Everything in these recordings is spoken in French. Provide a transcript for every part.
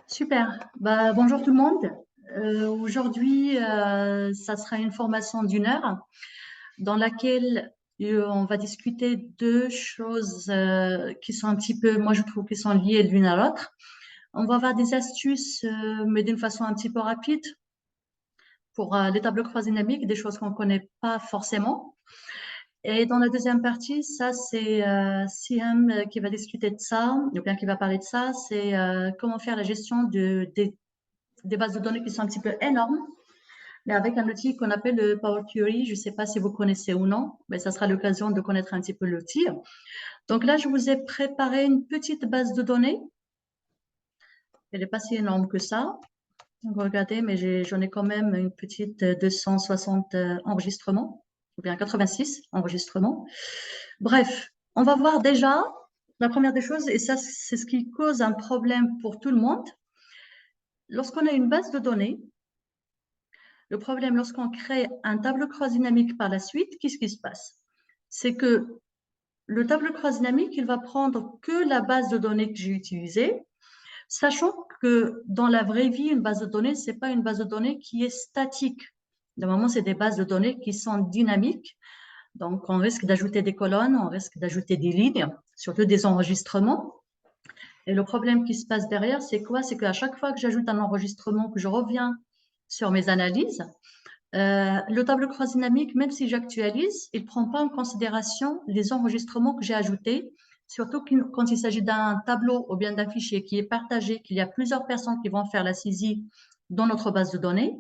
Super. Bonjour tout le monde. Aujourd'hui, ça sera une formation d'1 heure dans laquelle on va discuter deux choses qui sont un petit peu, moi je trouve, qui sont liées l'une à l'autre. On va avoir des astuces, mais d'une façon un petit peu rapide pour les tableaux croisés dynamiques, des choses qu'on ne connaît pas forcément. Et dans la deuxième partie, ça c'est Siham qui va discuter de ça, ou bien qui va parler de ça, c'est comment faire la gestion des bases de données qui sont un petit peu énormes, mais avec un outil qu'on appelle le Power Query. Je ne sais pas si vous connaissez ou non, mais ça sera l'occasion de connaître un petit peu l'outil. Donc là, je vous ai préparé une petite base de données. Elle n'est pas si énorme que ça. Regardez, mais j'en ai quand même une petite 260 enregistrements, ou bien 86 enregistrements. Bref, on va voir déjà la première des choses, et ça, c'est ce qui cause un problème pour tout le monde. Lorsqu'on a une base de données, le problème, lorsqu'on crée un tableau croisé dynamique par la suite, qu'est-ce qui se passe? C'est que le tableau croisé dynamique, il va prendre que la base de données que j'ai utilisée, sachant que dans la vraie vie, une base de données, ce n'est pas une base de données qui est statique. Normalement, c'est des bases de données qui sont dynamiques. Donc, on risque d'ajouter des colonnes, on risque d'ajouter des lignes, surtout des enregistrements. Et le problème qui se passe derrière, c'est quoi? C'est qu'à chaque fois que j'ajoute un enregistrement, que je reviens sur mes analyses, le tableau croisé dynamique, même si j'actualise, il ne prend pas en considération les enregistrements que j'ai ajoutés, surtout quand il s'agit d'un tableau ou bien d'un fichier qui est partagé, qu'il y a plusieurs personnes qui vont faire la saisie dans notre base de données.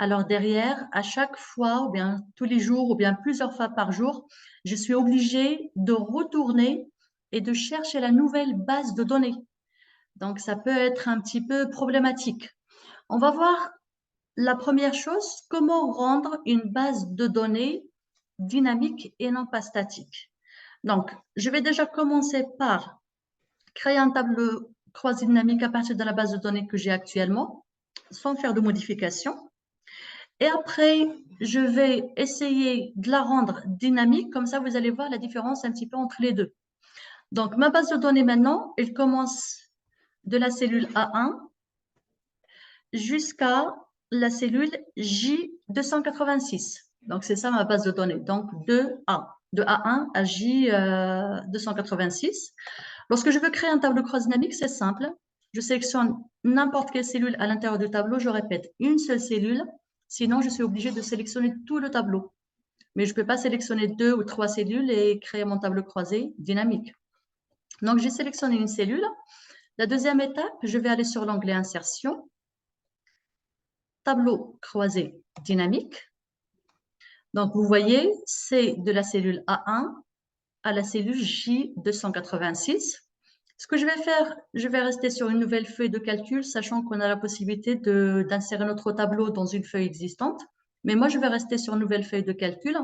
Alors derrière, à chaque fois, ou bien tous les jours, ou bien plusieurs fois par jour, je suis obligée de retourner et de chercher la nouvelle base de données. Donc, ça peut être un petit peu problématique. On va voir la première chose, comment rendre une base de données dynamique et non pas statique. Donc, je vais déjà commencer par créer un tableau croisé dynamique à partir de la base de données que j'ai actuellement, sans faire de modification. Et après, je vais essayer de la rendre dynamique, comme ça vous allez voir la différence un petit peu entre les deux. Donc, ma base de données maintenant, elle commence de la cellule A1 jusqu'à la cellule J286. Donc, c'est ça ma base de données. Donc, de A1 à J286. Lorsque je veux créer un tableau croisé dynamique, c'est simple. Je sélectionne n'importe quelle cellule à l'intérieur du tableau. Je répète, une seule cellule. Sinon, je suis obligée de sélectionner tout le tableau. Mais je ne peux pas sélectionner 2 ou 3 cellules et créer mon tableau croisé dynamique. Donc, j'ai sélectionné une cellule. La deuxième étape, je vais aller sur l'onglet Insertion, tableau croisé dynamique. Donc, vous voyez, c'est de la cellule A1 à la cellule J286. Ce que je vais faire, je vais rester sur une nouvelle feuille de calcul, sachant qu'on a la possibilité d'insérer notre tableau dans une feuille existante. Mais moi, je vais rester sur une nouvelle feuille de calcul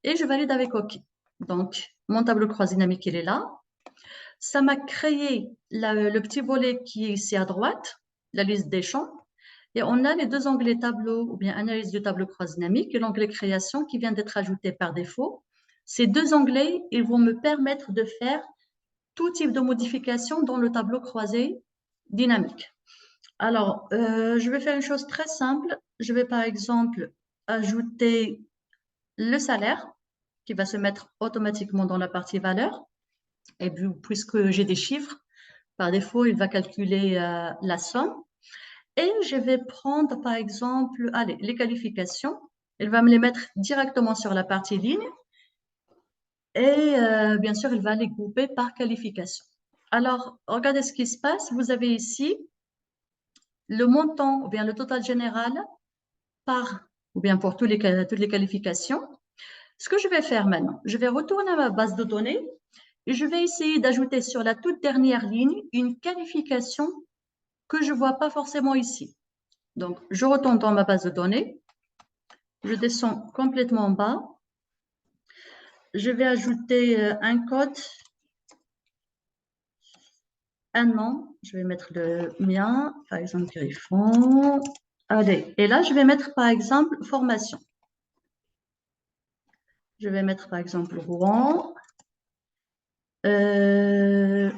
et je valide avec OK. Donc, mon tableau croisé dynamique, il est là. Ça m'a créé le petit volet qui est ici à droite, la liste des champs. Et on a les deux onglets tableau ou bien analyse du tableau croisé dynamique et l'onglet création qui vient d'être ajouté par défaut. Ces deux onglets, ils vont me permettre de faire tout type de modification dans le tableau croisé dynamique. Alors, je vais faire une chose très simple. Je vais par exemple ajouter le salaire qui va se mettre automatiquement dans la partie valeur. Et puisque j'ai des chiffres, par défaut, il va calculer la somme. Et je vais prendre, par exemple, allez, les qualifications. Il va me les mettre directement sur la partie ligne. Et bien sûr, il va les grouper par qualification. Alors, regardez ce qui se passe. Vous avez ici le montant ou bien le total général par, ou bien pour toutes les qualifications. Ce que je vais faire maintenant, je vais retourner à ma base de données et je vais essayer d'ajouter sur la toute dernière ligne une qualification que je ne vois pas forcément ici. Donc, je retourne dans ma base de données. Je descends complètement en bas. Je vais ajouter un code, un nom. Je vais mettre le mien, par exemple, Griffon. Allez, et là, je vais mettre, par exemple, formation. Je vais mettre, par exemple, Rouen.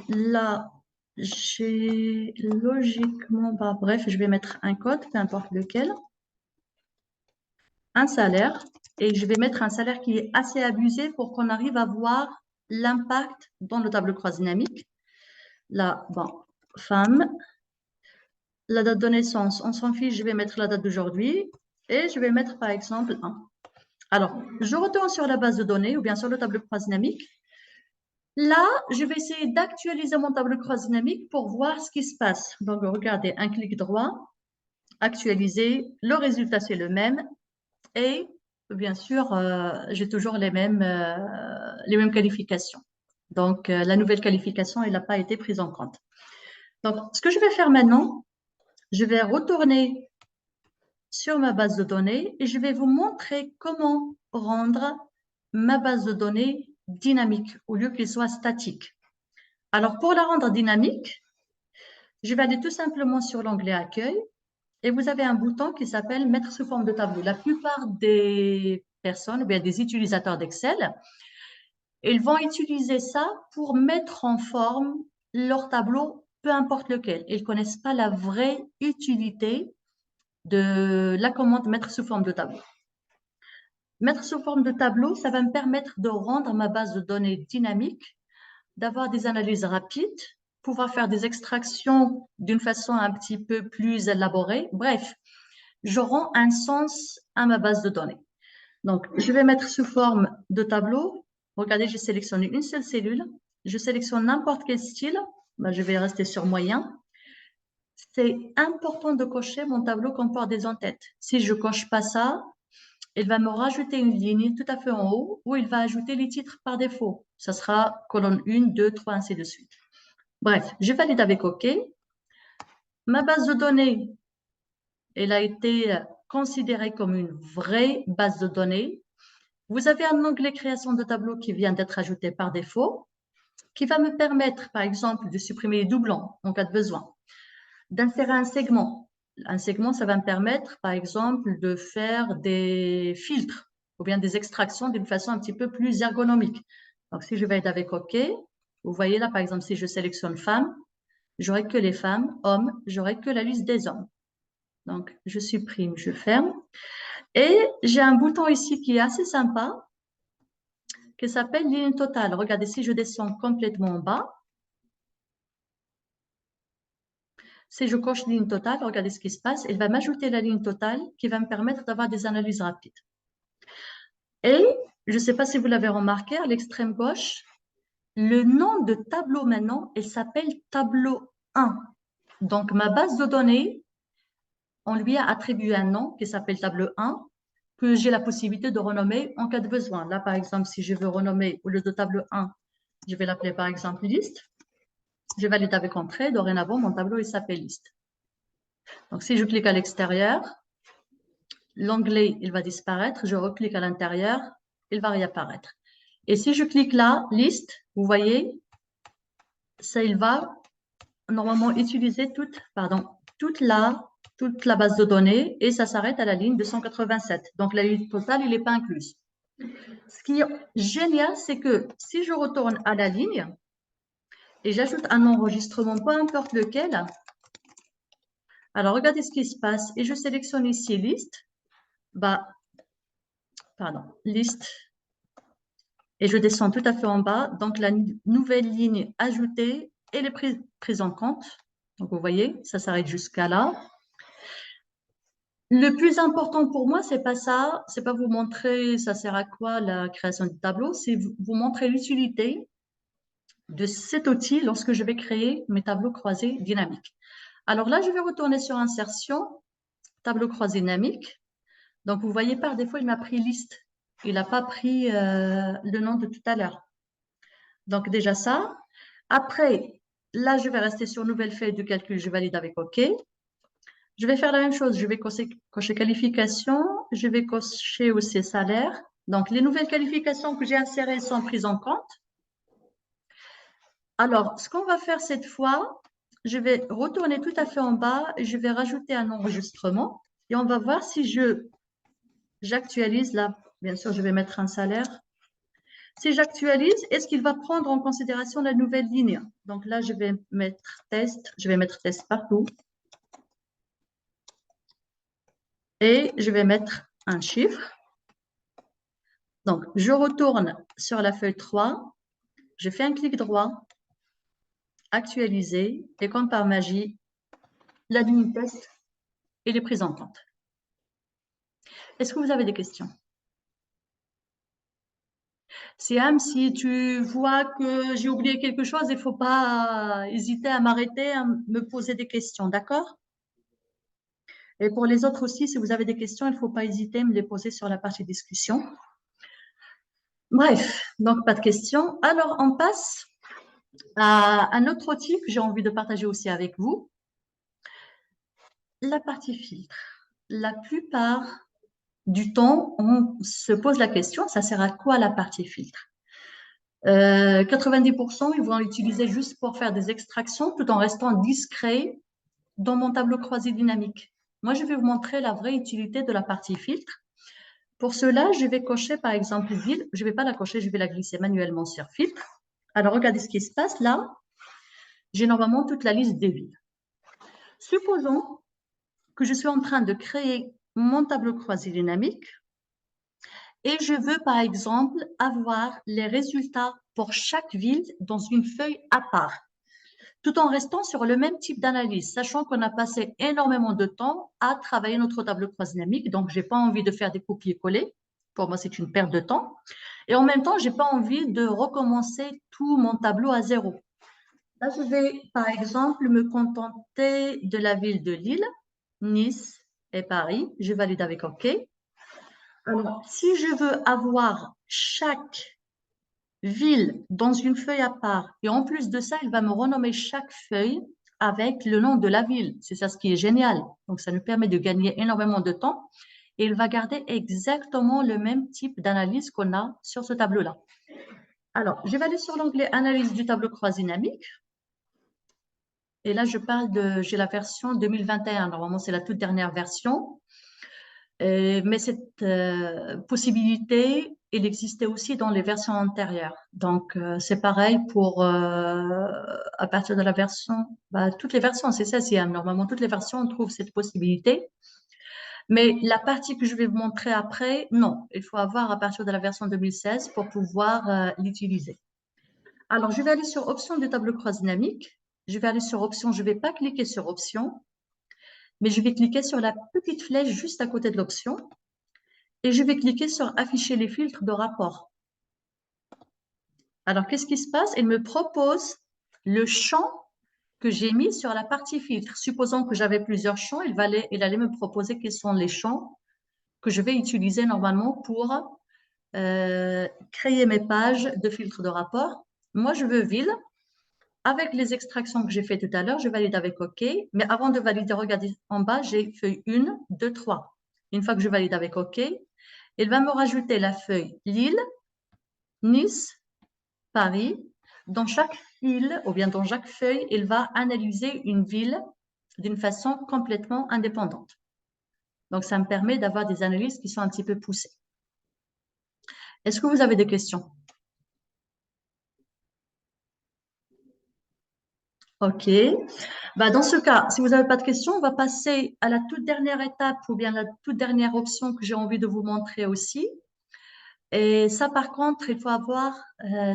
Là, j'ai logiquement, bah, bref, je vais mettre un code, peu importe lequel, un salaire, et je vais mettre un salaire qui est assez abusé pour qu'on arrive à voir l'impact dans le tableau croisé dynamique. Là, bon, femme, la date de naissance, on s'en fiche, je vais mettre la date d'aujourd'hui et je vais mettre par exemple 1. Alors, je retourne sur la base de données ou bien sur le tableau croisé dynamique. Là, je vais essayer d'actualiser mon tableau croisé dynamique pour voir ce qui se passe. Donc, regardez, un clic droit, actualiser, le résultat c'est le même et bien sûr, j'ai toujours les mêmes qualifications. Donc, la nouvelle qualification, elle n'a pas été prise en compte. Donc, ce que je vais faire maintenant, je vais retourner sur ma base de données et je vais vous montrer comment rendre ma base de données dynamique au lieu qu'elle soit statique. Alors, pour la rendre dynamique, je vais aller tout simplement sur l'onglet Accueil et vous avez un bouton qui s'appelle Mettre sous forme de tableau. La plupart des personnes, ou bien des utilisateurs d'Excel, ils vont utiliser ça pour mettre en forme leur tableau, peu importe lequel. Ils ne connaissent pas la vraie utilité de la commande Mettre sous forme de tableau. Mettre sous forme de tableau, ça va me permettre de rendre ma base de données dynamique, d'avoir des analyses rapides, pouvoir faire des extractions d'une façon un petit peu plus élaborée. Bref, je rends un sens à ma base de données. Donc, je vais mettre sous forme de tableau. Regardez, j'ai sélectionné une seule cellule. Je sélectionne n'importe quel style. Ben, je vais rester sur moyen. C'est important de cocher mon tableau comporte des en-têtes. Si je ne coche pas ça, il va me rajouter une ligne tout à fait en haut où il va ajouter les titres par défaut. Ça sera colonne 1, 2, 3, ainsi de suite. Bref, je valide avec OK. Ma base de données, elle a été considérée comme une vraie base de données. Vous avez un onglet création de tableau qui vient d'être ajouté par défaut, qui va me permettre, par exemple, de supprimer les doublons en cas de besoin, d'insérer un segment. Un segment, ça va me permettre, par exemple, de faire des filtres ou bien des extractions d'une façon un petit peu plus ergonomique. Donc, si je vais être avec OK, vous voyez là, par exemple, si je sélectionne femmes, j'aurai que les femmes, hommes, j'aurai que la liste des hommes. Donc, je supprime, je ferme. Et j'ai un bouton ici qui est assez sympa, qui s'appelle ligne totale. Regardez, si je descends complètement en bas, si je coche ligne totale, regardez ce qui se passe. Elle va m'ajouter la ligne totale qui va me permettre d'avoir des analyses rapides. Et je ne sais pas si vous l'avez remarqué, à l'extrême gauche, le nom de tableau maintenant, il s'appelle tableau 1. Donc, ma base de données, on lui a attribué un nom qui s'appelle tableau 1, que j'ai la possibilité de renommer en cas de besoin. Là, par exemple, si je veux renommer au lieu de tableau 1, je vais l'appeler par exemple liste. Je valide avec entrée. Dorénavant, mon tableau, il s'appelle liste. Donc, si je clique à l'extérieur, l'onglet, il va disparaître. Je reclique à l'intérieur, il va réapparaître. Et si je clique là, liste, vous voyez, ça, il va normalement utiliser toute la base de données et ça s'arrête à la ligne 287. Donc, la ligne totale, il n'est pas incluse. Ce qui est génial, c'est que si je retourne à la ligne et j'ajoute un enregistrement, peu importe lequel, alors regardez ce qui se passe et je sélectionne ici liste, liste, et je descends tout à fait en bas. Donc, la nouvelle ligne ajoutée, elle est prise en compte. Donc, vous voyez, ça s'arrête jusqu'à là. Le plus important pour moi, c'est pas ça, c'est pas vous montrer ça sert à quoi la création du tableau, c'est vous montrer l'utilité de cet outil lorsque je vais créer mes tableaux croisés dynamiques. Alors là, je vais retourner sur Insertion, tableau croisé dynamique. Donc, vous voyez, par défaut, il m'a pris liste. Il n'a pas pris le nom de tout à l'heure. Donc, déjà ça. Après, là, je vais rester sur nouvelle feuille de calcul. Je valide avec OK. Je vais faire la même chose. Je vais cocher qualification. Je vais cocher aussi salaire. Donc, les nouvelles qualifications que j'ai insérées sont prises en compte. Alors, ce qu'on va faire cette fois, je vais retourner tout à fait en bas et je vais rajouter un enregistrement. Et on va voir si j'actualise là. Bien sûr, je vais mettre un salaire. Si j'actualise, est-ce qu'il va prendre en considération la nouvelle ligne? Donc là, je vais mettre test partout. Et je vais mettre un chiffre. Donc, je retourne sur la feuille 3, je fais un clic droit, actualiser, et comme par magie, la ligne test est prise en compte. Est-ce que vous avez des questions? Siam, si tu vois que j'ai oublié quelque chose, il ne faut pas hésiter à m'arrêter, à me poser des questions, d'accord? Et pour les autres aussi, si vous avez des questions, il ne faut pas hésiter à me les poser sur la partie discussion. Bref, donc pas de questions. Alors, on passe à un autre outil que j'ai envie de partager aussi avec vous. La partie filtre. La plupart du temps, on se pose la question, ça sert à quoi la partie filtre? 90%, ils vont l'utiliser juste pour faire des extractions tout en restant discret dans mon tableau croisé dynamique. Moi, je vais vous montrer la vraie utilité de la partie filtre. Pour cela, je vais cocher par exemple ville. Je ne vais pas la cocher, je vais la glisser manuellement sur filtre. Alors, regardez ce qui se passe là. J'ai normalement toute la liste des villes. Supposons que je suis en train de créer mon tableau croisé dynamique et je veux par exemple avoir les résultats pour chaque ville dans une feuille à part, tout en restant sur le même type d'analyse, sachant qu'on a passé énormément de temps à travailler notre tableau croisé dynamique, donc je n'ai pas envie de faire des copier-coller. Pour moi, c'est une perte de temps. Et en même temps, je n'ai pas envie de recommencer tout mon tableau à zéro. Là, je vais, par exemple, me contenter de la ville de Lille, Nice et Paris. Je valide avec OK. Alors, si je veux avoir chaque ville dans une feuille à part, et en plus de ça, il va me renommer chaque feuille avec le nom de la ville. C'est ça ce qui est génial. Donc, ça nous permet de gagner énormément de temps. Et il va garder exactement le même type d'analyse qu'on a sur ce tableau-là. Alors, je vais aller sur l'onglet Analyse du tableau croisé dynamique. Et là, j'ai la version 2021. Normalement, c'est la toute dernière version. Mais cette possibilité, elle existait aussi dans les versions antérieures. Donc, c'est pareil pour, à partir de la version, toutes les versions, c'est ça, c'est normalement, toutes les versions, on trouve cette possibilité. Mais la partie que je vais vous montrer après, non, il faut avoir à partir de la version 2016 pour pouvoir l'utiliser. Alors, je vais aller sur Options du tableau croisé dynamique. Je vais aller sur Options, je ne vais pas cliquer sur Options, mais je vais cliquer sur la petite flèche juste à côté de l'option et je vais cliquer sur Afficher les filtres de rapport. Alors, qu'est-ce qui se passe? Il me propose le champ que j'ai mis sur la partie filtre. Supposons que j'avais plusieurs champs, il allait me proposer quels sont les champs que je vais utiliser normalement pour créer mes pages de filtre de rapport. Moi, je veux ville. Avec les extractions que j'ai fait tout à l'heure, je valide avec OK. Mais avant de valider, regardez en bas, j'ai feuille 1, 2, 3. Une fois que je valide avec OK, il va me rajouter la feuille Lille, Nice, Paris. Dans chaque fil ou bien dans chaque feuille, il va analyser une ville d'une façon complètement indépendante. Donc, ça me permet d'avoir des analyses qui sont un petit peu poussées. Est-ce que vous avez des questions? OK. Dans ce cas, si vous n'avez pas de questions, on va passer à la toute dernière étape ou bien la toute dernière option que j'ai envie de vous montrer aussi. Et ça, par contre, il faut avoir,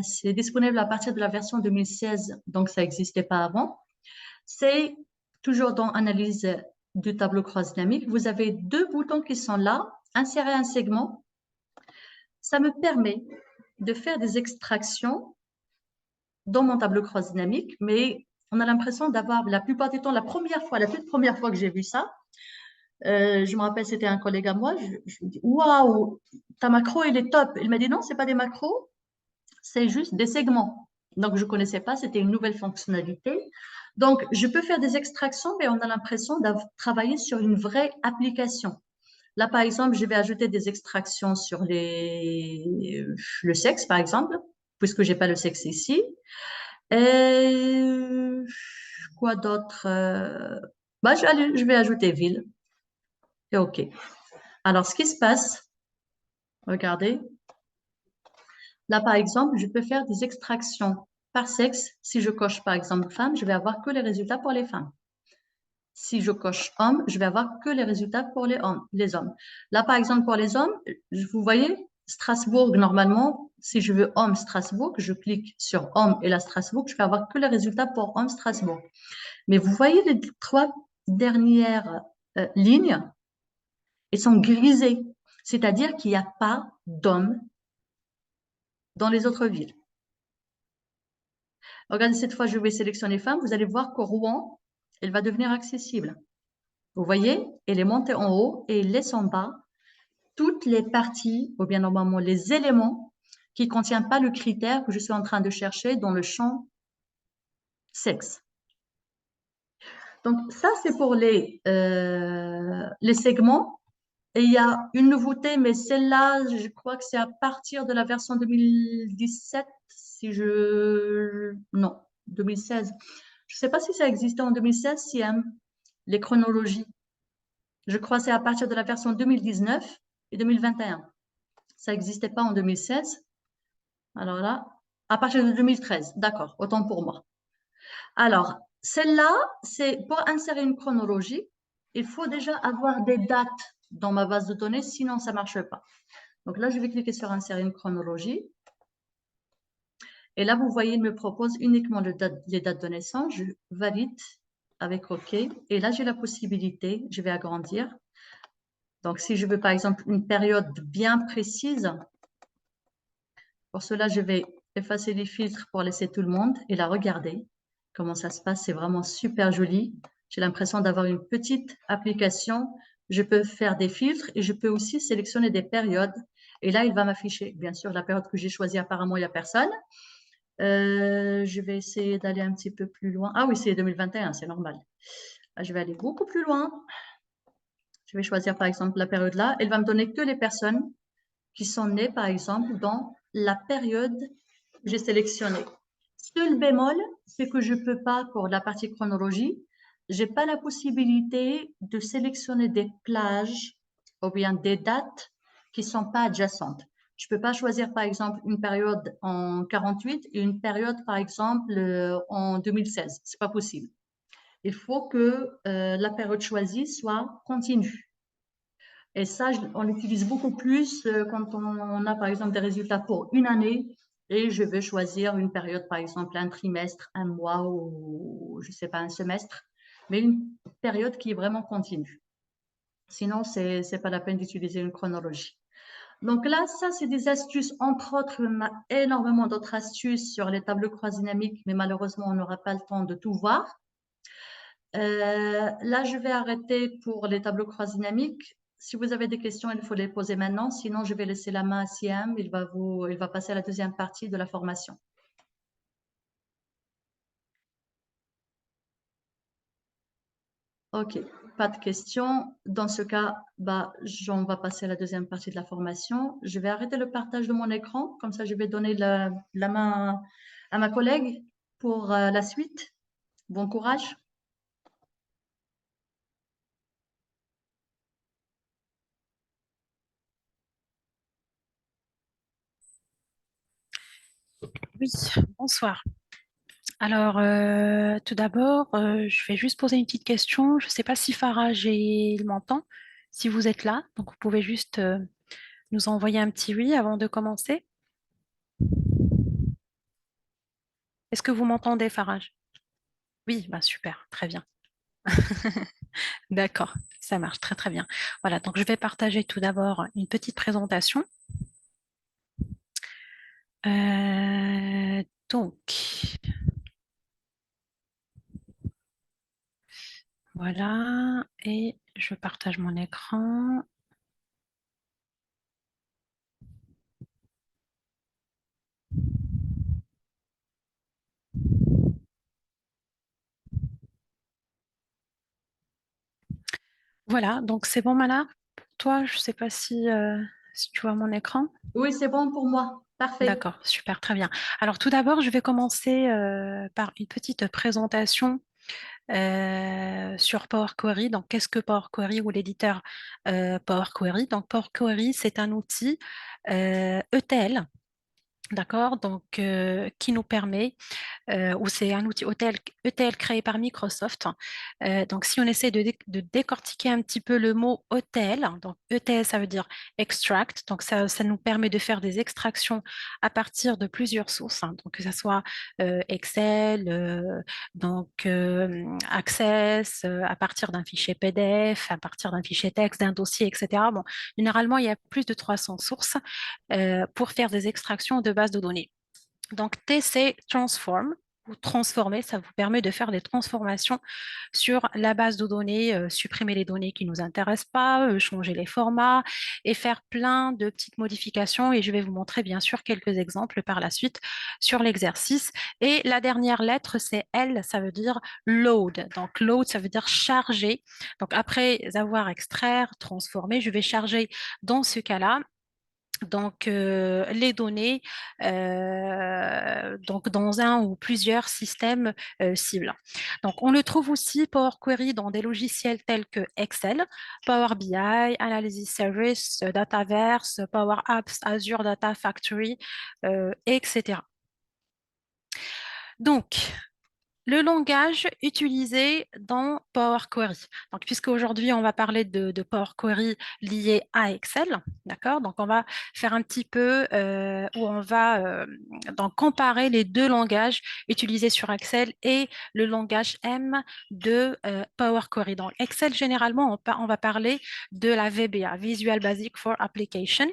c'est disponible à partir de la version 2016, donc ça n'existait pas avant. C'est toujours dans Analyse du tableau croisé dynamique. Vous avez deux boutons qui sont là, Insérer un segment. Ça me permet de faire des extractions dans mon tableau croisé dynamique, mais on a l'impression d'avoir, la plupart du temps, la toute première fois que j'ai vu ça, je me rappelle, c'était un collègue à moi, je me dis, waouh, ta macro, il est top. Il m'a dit, non, ce n'est pas des macros, c'est juste des segments. Donc, je ne connaissais pas, c'était une nouvelle fonctionnalité. Donc, je peux faire des extractions, mais on a l'impression d'avoir travaillé sur une vraie application. Là, par exemple, je vais ajouter des extractions sur le sexe, par exemple, puisque je n'ai pas le sexe ici. Et quoi d'autre? Je vais ajouter ville. Et OK. Alors, ce qui se passe, regardez, Là, par exemple, je peux faire des extractions par sexe. Si je coche, par exemple, femme, je vais avoir que les résultats pour les femmes. Si je coche homme, je vais avoir que les résultats pour les hommes. Là, par exemple, pour les hommes, vous voyez, Strasbourg, normalement, si je veux homme Strasbourg, je clique sur homme et la Strasbourg, je vais avoir que les résultats pour homme Strasbourg. Mais vous voyez les trois dernières lignes, elles sont grisées, c'est-à-dire qu'il n'y a pas d'hommes dans les autres villes. Regardez, cette fois, je vais sélectionner femme. Vous allez voir qu'au Rouen, elle va devenir accessible. Vous voyez, elle est montée en haut et elle laisse en bas toutes les parties, ou bien normalement les éléments qui ne contiennent pas le critère que je suis en train de chercher dans le champ sexe. Donc, ça, c'est pour les segments. Et il y a une nouveauté, mais celle-là, je crois que c'est à partir de la version 2017, si je... Non, 2016. Je ne sais pas si ça existait en 2016, les chronologies. Je crois que c'est à partir de la version 2019 et 2021. Ça n'existait pas en 2016. Alors là, à partir de 2013, d'accord, autant pour moi. Alors, celle-là, c'est pour insérer une chronologie, il faut déjà avoir des dates dans ma base de données, sinon ça ne marche pas. Donc là, je vais cliquer sur insérer une chronologie. Et là, vous voyez, il me propose uniquement les dates de naissance. Je valide avec OK. Et là, j'ai la possibilité, je vais agrandir. Donc, si je veux, par exemple, une période bien précise, pour cela, je vais effacer les filtres pour laisser tout le monde et la regarder. Comment ça se passe, c'est vraiment super joli. J'ai l'impression d'avoir une petite application. Je peux faire des filtres et je peux aussi sélectionner des périodes. Et là, il va m'afficher, bien sûr, la période que j'ai choisie. Apparemment, il n'y a personne. Je vais essayer d'aller un petit peu plus loin. Ah oui, c'est 2021, c'est normal. Là, je vais aller beaucoup plus loin. Je vais choisir, par exemple, la période là. Elle va me donner que les personnes qui sont nées, par exemple, dans la période que j'ai sélectionnée. Seul bémol, c'est que je ne peux pas, pour la partie chronologie, je n'ai pas la possibilité de sélectionner des plages ou bien des dates qui ne sont pas adjacentes. Je ne peux pas choisir, par exemple, une période en 48 et une période, par exemple, en 2016. Ce n'est pas possible. Il faut que la période choisie soit continue. Et ça, on l'utilise beaucoup plus quand on a, par exemple, des résultats pour une année et je veux choisir une période, par exemple, un trimestre, un mois ou, je ne sais pas, un semestre, mais une période qui est vraiment continue. Sinon, ce n'est pas la peine d'utiliser une chronologie. Donc là, ça, c'est des astuces. Entre autres, on a énormément d'autres astuces sur les tableaux croix dynamiques, mais malheureusement, on n'aura pas le temps de tout voir. Là, je vais arrêter pour les tableaux croix dynamiques. Si vous avez des questions, il faut les poser maintenant. Sinon, je vais laisser la main à Siam. Il va passer à la deuxième partie de la formation. OK, pas de questions. Dans ce cas, on va passer à la deuxième partie de la formation. Je vais arrêter le partage de mon écran. Comme ça, je vais donner la main à ma collègue pour la suite. Bon courage. Oui, bonsoir. Alors, tout d'abord, je vais juste poser une petite question. Je ne sais pas si Farage il m'entend, si vous êtes là. Donc, vous pouvez juste nous envoyer un petit oui avant de commencer. Est-ce que vous m'entendez, Farage? Oui, bah super, très bien. D'accord, ça marche très très bien. Voilà, donc je vais partager tout d'abord une petite présentation. Donc, voilà, et je partage mon écran. Voilà, donc c'est bon, Mala? Pour toi, je ne sais pas si tu vois mon écran. Oui, c'est bon pour moi. Parfait. D'accord, super, très bien. Alors tout d'abord, je vais commencer par une petite présentation sur Power Query. Donc, qu'est-ce que Power Query ou l'éditeur Power Query? Donc, Power Query, c'est un outil ETL d'accord, donc qui nous permet ou c'est un outil ETL créé par Microsoft. Donc, si on essaie de décortiquer un petit peu le mot ETL, donc ETL, ça veut dire extract, donc ça nous permet de faire des extractions à partir de plusieurs sources, hein, donc que ce soit Excel, Access, à partir d'un fichier PDF, à partir d'un fichier texte, d'un dossier, etc. Bon, généralement, il y a plus de 300 sources pour faire des extractions de bases de données. Donc, TC Transform ou transformer, ça vous permet de faire des transformations sur la base de données, supprimer les données qui ne nous intéressent pas, changer les formats et faire plein de petites modifications. Et je vais vous montrer bien sûr quelques exemples par la suite sur l'exercice. Et la dernière lettre, c'est L, ça veut dire load. Donc, load, ça veut dire charger. Donc, après avoir extraire, transformer, je vais charger dans ce cas-là donc les données donc dans un ou plusieurs systèmes cibles. Donc on le trouve aussi Power Query dans des logiciels tels que Excel, Power BI, Analysis Service, Dataverse, Power Apps, Azure Data Factory, etc. Donc le langage utilisé dans Power Query. Donc, puisque aujourd'hui on va parler de Power Query lié à Excel, d'accord? Donc, on va faire un petit peu où on va donc comparer les deux langages utilisés sur Excel et le langage M de Power Query. Dans Excel, généralement, on va parler de la VBA, Visual Basic for Application.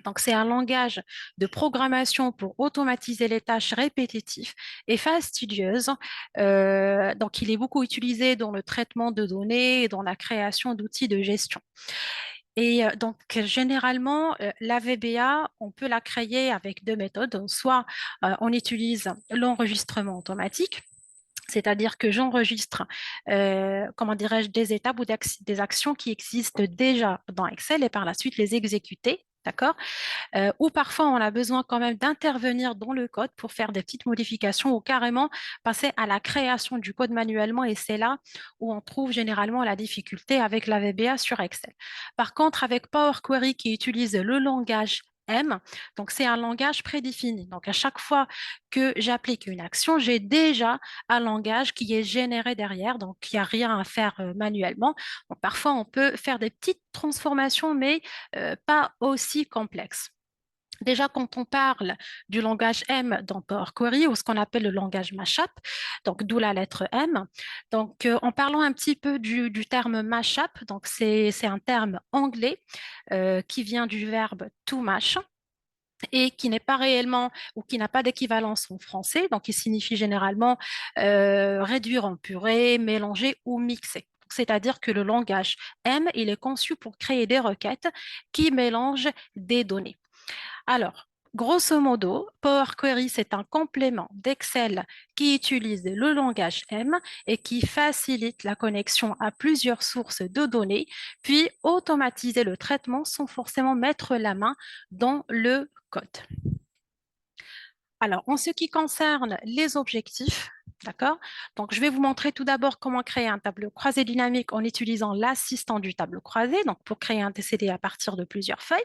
Donc, c'est un langage de programmation pour automatiser les tâches répétitives et fastidieuses. Donc, il est beaucoup utilisé dans le traitement de données et dans la création d'outils de gestion. Et donc, généralement, la VBA, on peut la créer avec deux méthodes. Soit on utilise l'enregistrement automatique, c'est-à-dire que j'enregistre, comment dirais-je, des étapes ou des actions qui existent déjà dans Excel et par la suite les exécuter. D'accord? Ou parfois on a besoin quand même d'intervenir dans le code pour faire des petites modifications ou carrément passer à la création du code manuellement et c'est là où on trouve généralement la difficulté avec la VBA sur Excel. Par contre, avec Power Query qui utilise le langage M, donc c'est un langage prédéfini. Donc à chaque fois que j'applique une action, j'ai déjà un langage qui est généré derrière, donc il n'y a rien à faire manuellement. Bon, parfois on peut faire des petites transformations, mais pas aussi complexes. Déjà, quand on parle du langage M dans Power Query ou ce qu'on appelle le langage mashup, donc d'où la lettre M, donc en parlant un petit peu du terme mashup, donc c'est un terme anglais qui vient du verbe to mash et qui n'est pas réellement ou qui n'a pas d'équivalence en français, donc il signifie généralement réduire en purée, mélanger ou mixer. C'est-à-dire que le langage M, il est conçu pour créer des requêtes qui mélangent des données. Alors, grosso modo, Power Query, c'est un complément d'Excel qui utilise le langage M et qui facilite la connexion à plusieurs sources de données, puis automatiser le traitement sans forcément mettre la main dans le code. Alors, en ce qui concerne les objectifs, d'accord? Donc, je vais vous montrer tout d'abord comment créer un tableau croisé dynamique en utilisant l'assistant du tableau croisé, donc pour créer un TCD à partir de plusieurs feuilles.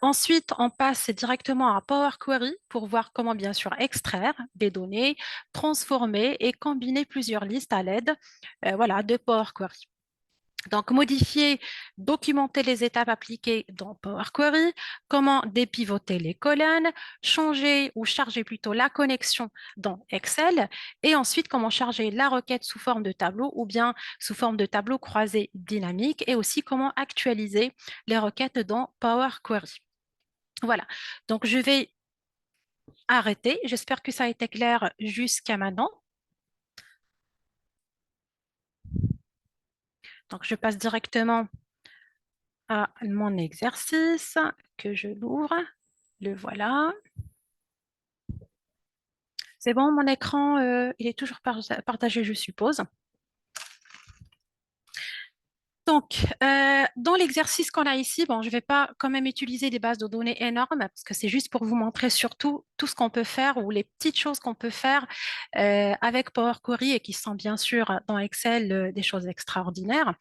Ensuite, on passe directement à Power Query pour voir comment bien sûr extraire des données, transformer et combiner plusieurs listes à l'aide voilà, de Power Query. Donc, modifier, documenter les étapes appliquées dans Power Query, comment dépivoter les colonnes, changer ou charger plutôt la connexion dans Excel, et ensuite comment charger la requête sous forme de tableau ou bien sous forme de tableau croisé dynamique, et aussi comment actualiser les requêtes dans Power Query. Voilà, donc je vais arrêter. J'espère que ça a été clair jusqu'à maintenant. Donc, je passe directement à mon exercice que je l'ouvre. Le voilà. C'est bon, mon écran, il est toujours partagé, je suppose. Donc, dans l'exercice qu'on a ici, bon, je ne vais pas quand même utiliser des bases de données énormes parce que c'est juste pour vous montrer surtout tout ce qu'on peut faire ou les petites choses qu'on peut faire avec Power Query et qui sont bien sûr dans Excel des choses extraordinaires.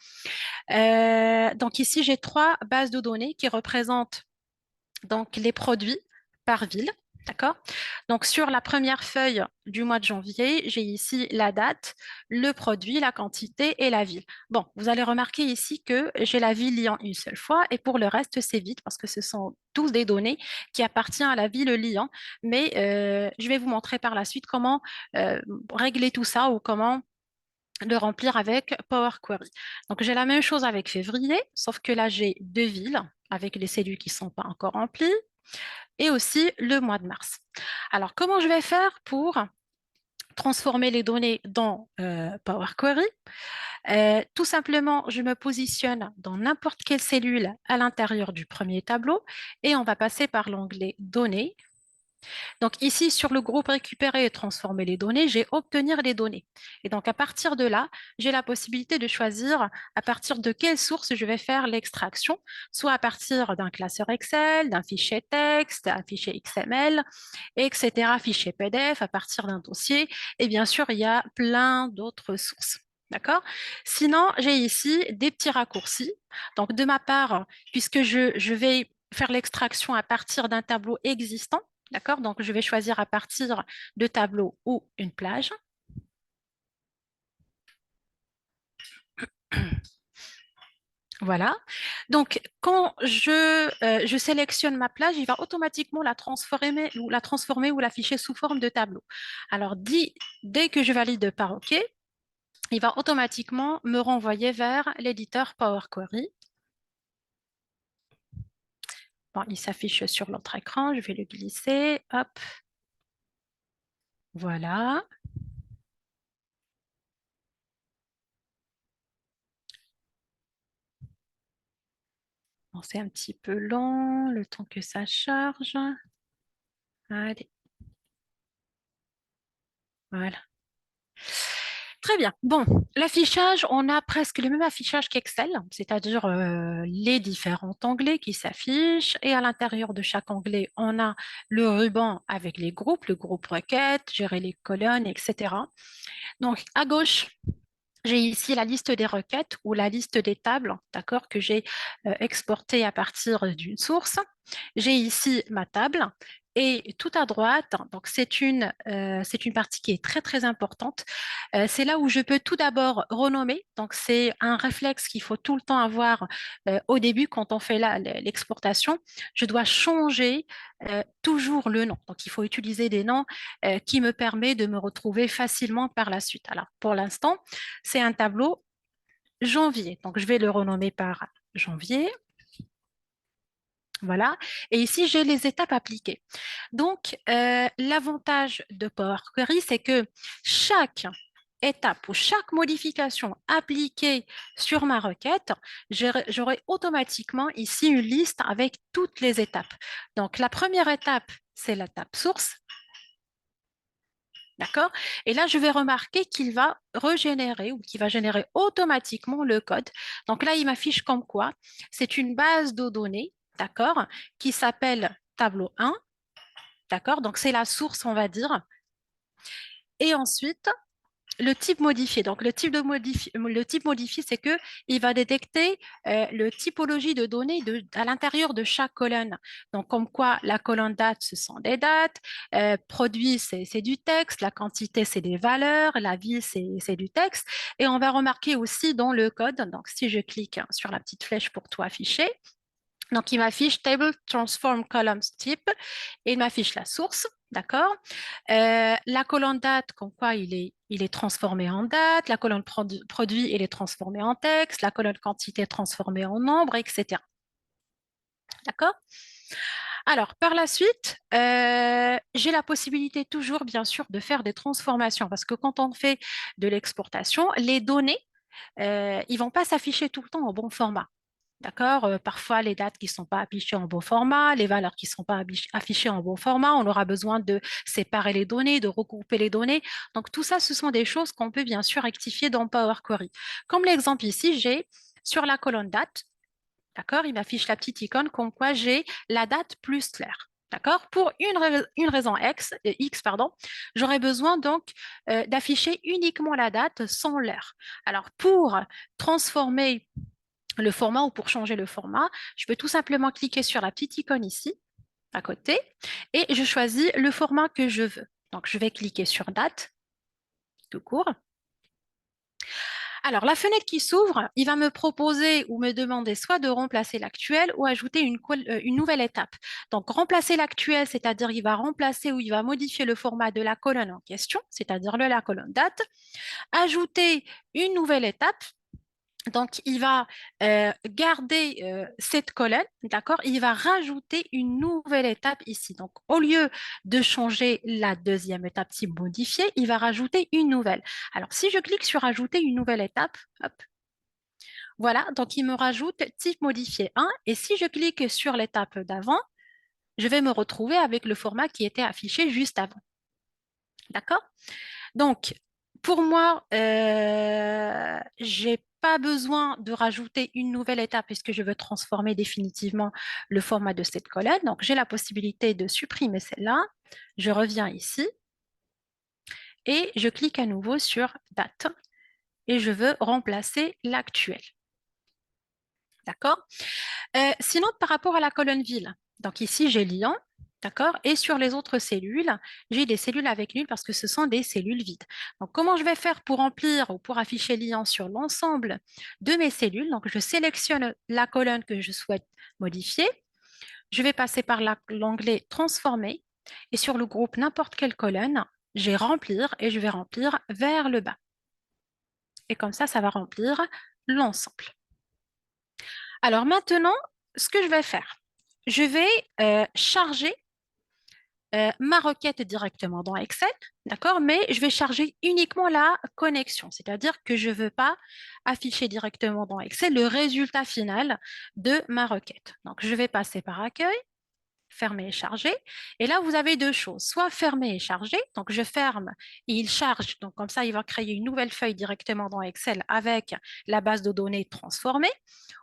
Donc ici, j'ai trois bases de données qui représentent donc les produits par ville. D'accord? Donc, sur la première feuille du mois de janvier, j'ai ici la date, le produit, la quantité et la ville. Bon, vous allez remarquer ici que j'ai la ville Lyon une seule fois et pour le reste, c'est vide parce que ce sont tous des données qui appartiennent à la ville Lyon. Mais je vais vous montrer par la suite comment régler tout ça ou comment le remplir avec Power Query. Donc, j'ai la même chose avec février, sauf que là, j'ai deux villes avec les cellules qui ne sont pas encore remplies et aussi le mois de mars. Alors, comment je vais faire pour transformer les données dans Power Query? Tout simplement, je me positionne dans n'importe quelle cellule à l'intérieur du premier tableau et on va passer par l'onglet Données. Donc ici, sur le groupe récupérer et transformer les données, j'ai obtenir les données. Et donc à partir de là, j'ai la possibilité de choisir à partir de quelle source je vais faire l'extraction, soit à partir d'un classeur Excel, d'un fichier texte, un fichier XML, etc., fichier PDF, à partir d'un dossier. Et bien sûr, il y a plein d'autres sources. D'accord? Sinon, j'ai ici des petits raccourcis. Donc, de ma part, puisque je vais faire l'extraction à partir d'un tableau existant, d'accord? Donc, je vais choisir à partir de tableau ou une plage. Voilà. Donc, quand je sélectionne ma plage, il va automatiquement la transformer ou l'afficher sous forme de tableau. Alors, dès que je valide par OK, il va automatiquement me renvoyer vers l'éditeur Power Query. Bon, il s'affiche sur l'autre écran, je vais le glisser. Hop. Voilà. Bon, c'est un petit peu long, le temps que ça charge. Allez. Voilà. Très bien. Bon, l'affichage, on a presque le même affichage qu'Excel, c'est-à-dire les différents onglets qui s'affichent. Et à l'intérieur de chaque onglet, on a le ruban avec les groupes, le groupe requête, gérer les colonnes, etc. Donc, à gauche, j'ai ici la liste des requêtes ou la liste des tables, d'accord, que j'ai exportée à partir d'une source. J'ai ici ma table et tout à droite, donc c'est une partie qui est très très importante. C'est là où je peux tout d'abord renommer. Donc c'est un réflexe qu'il faut tout le temps avoir au début quand on fait l'exportation. Je dois changer toujours le nom. Donc il faut utiliser des noms qui me permettent de me retrouver facilement par la suite. Alors pour l'instant, c'est un tableau janvier. Donc, je vais le renommer par janvier. Voilà. Et ici, j'ai les étapes appliquées. Donc, l'avantage de Power Query, c'est que chaque étape ou chaque modification appliquée sur ma requête, j'aurai automatiquement ici une liste avec toutes les étapes. Donc, la première étape, c'est l'étape source. D'accord? Et là, je vais remarquer qu'il va régénérer ou qu'il va générer automatiquement le code. Donc là, il m'affiche comme quoi c'est une base de données, d'accord, qui s'appelle tableau 1, d'accord? Donc c'est la source, on va dire. Et ensuite, le type modifié. Donc, le type modifié, c'est que il va détecter le typologie de données à l'intérieur de chaque colonne. Donc, comme quoi la colonne date, ce sont des dates, produit, c'est du texte, la quantité, c'est des valeurs, la ville, c'est du texte. Et on va remarquer aussi dans le code, donc si je clique sur la petite flèche pour tout afficher, donc il m'affiche Table Transform Columns Type et il m'affiche la source. D'accord. La colonne date, comme quoi il est transformé en date. La colonne produit, il est transformé en texte. La colonne quantité transformée en nombre, etc. D'accord. Alors, par la suite, j'ai la possibilité toujours, bien sûr, de faire des transformations parce que quand on fait de l'exportation, les données, ils ne vont pas s'afficher tout le temps au bon format. D'accord? Parfois, les dates qui ne sont pas affichées en bon format, les valeurs qui ne sont pas affichées en bon format, on aura besoin de séparer les données, de regrouper les données. Donc, tout ça, ce sont des choses qu'on peut bien sûr rectifier dans Power Query. Comme l'exemple ici, j'ai sur la colonne date, d'accord? Il m'affiche la petite icône comme quoi j'ai la date plus l'heure. D'accord? Pour une raison X, pardon, j'aurais besoin donc d'afficher uniquement la date sans l'heure. Alors, pour transformer le format ou pour changer le format, je peux tout simplement cliquer sur la petite icône ici. à côté et je choisis le format que je veux. Donc, je vais cliquer sur date, tout court. Alors, la fenêtre qui s'ouvre, il va me proposer ou me demander soit de remplacer l'actuel ou ajouter une nouvelle étape. Donc, remplacer l'actuel, c'est-à-dire il va remplacer ou il va modifier le format de la colonne en question, c'est-à-dire la colonne date. Ajouter une nouvelle étape, donc, il va garder cette colonne, d'accord? Il va rajouter une nouvelle étape ici. Donc, au lieu de changer la deuxième étape type modifier, il va rajouter une nouvelle. Alors, si je clique sur ajouter une nouvelle étape, hop, voilà, donc il me rajoute type modifié 1. Et si je clique sur l'étape d'avant, je vais me retrouver avec le format qui était affiché juste avant. D'accord? Donc, pour moi, je n'ai pas besoin de rajouter une nouvelle étape puisque je veux transformer définitivement le format de cette colonne. Donc, j'ai la possibilité de supprimer celle-là. Je reviens ici et je clique à nouveau sur date et je veux remplacer l'actuel. D'accord? Sinon, par rapport à la colonne ville, donc ici, j'ai Lyon. D'accord? Et sur les autres cellules, j'ai des cellules avec nul parce que ce sont des cellules vides. Donc, comment je vais faire pour remplir ou pour afficher Lyon sur l'ensemble de mes cellules? Donc, je sélectionne la colonne que je souhaite modifier. Je vais passer par l'onglet Transformer. Et sur le groupe n'importe quelle colonne, j'ai Remplir et je vais remplir vers le bas. Et comme ça va remplir l'ensemble. Alors maintenant, ce que je vais faire, je vais charger ma requête directement dans Excel, d'accord? Mais je vais charger uniquement la connexion, c'est-à-dire que je ne veux pas afficher directement dans Excel le résultat final de ma requête. Donc, je vais passer par accueil, fermer et charger. Et là, vous avez deux choses, soit fermer et charger. Donc, je ferme et il charge. Donc, comme ça, il va créer une nouvelle feuille directement dans Excel avec la base de données transformée.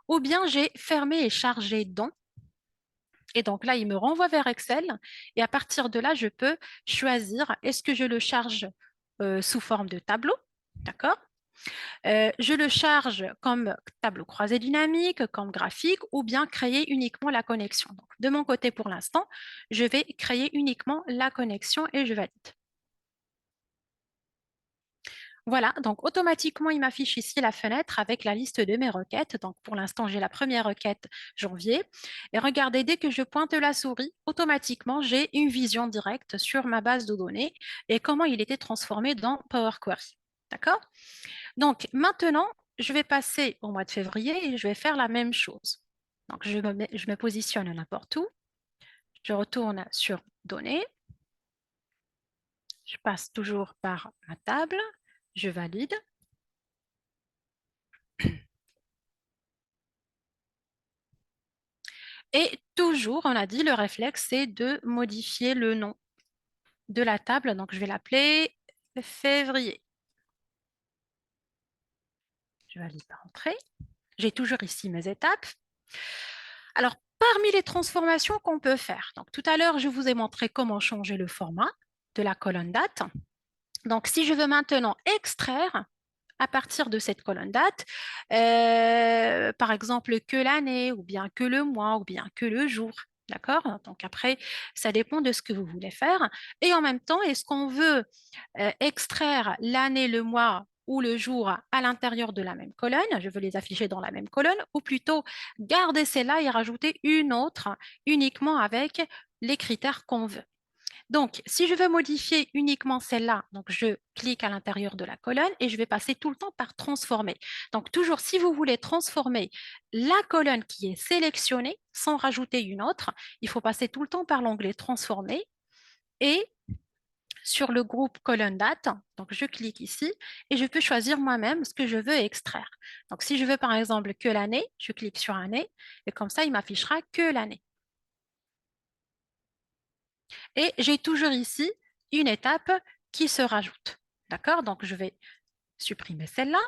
Ou bien j'ai fermé et chargé dans. Et donc là, il me renvoie vers Excel. Et à partir de là, je peux choisir est-ce que je le charge sous forme de tableau, d'accord? Je le charge comme tableau croisé dynamique, comme graphique, ou bien créer uniquement la connexion. Donc, de mon côté, pour l'instant, je vais créer uniquement la connexion et je valide. Voilà, donc automatiquement, il m'affiche ici la fenêtre avec la liste de mes requêtes. Donc pour l'instant, j'ai la première requête janvier. Et regardez, dès que je pointe la souris, automatiquement, j'ai une vision directe sur ma base de données et comment il était transformé dans Power Query. D'accord? Donc maintenant, je vais passer au mois de février et je vais faire la même chose. Donc je me positionne n'importe où. Je retourne sur Données. Je passe toujours par ma table. Je valide. Et toujours, on a dit, le réflexe, c'est de modifier le nom de la table. Donc, je vais l'appeler février. Je valide par entrée. J'ai toujours ici mes étapes. Alors, parmi les transformations qu'on peut faire, donc tout à l'heure, je vous ai montré comment changer le format de la colonne date. Donc, si je veux maintenant extraire à partir de cette colonne date, par exemple, que l'année, ou bien que le mois, ou bien que le jour. D'accord? Donc après, ça dépend de ce que vous voulez faire. Et en même temps, est-ce qu'on veut extraire l'année, le mois ou le jour à l'intérieur de la même colonne? Je veux les afficher dans la même colonne, ou plutôt garder celle-là et rajouter une autre uniquement avec les critères qu'on veut. Donc, si je veux modifier uniquement celle-là, donc je clique à l'intérieur de la colonne et je vais passer tout le temps par transformer. Donc, toujours, si vous voulez transformer la colonne qui est sélectionnée sans rajouter une autre, il faut passer tout le temps par l'onglet transformer et sur le groupe colonne date, donc je clique ici et je peux choisir moi-même ce que je veux extraire. Donc, si je veux par exemple que l'année, je clique sur année et comme ça, il m'affichera que l'année. Et j'ai toujours ici une étape qui se rajoute. D'accord? Donc, je vais supprimer celle-là.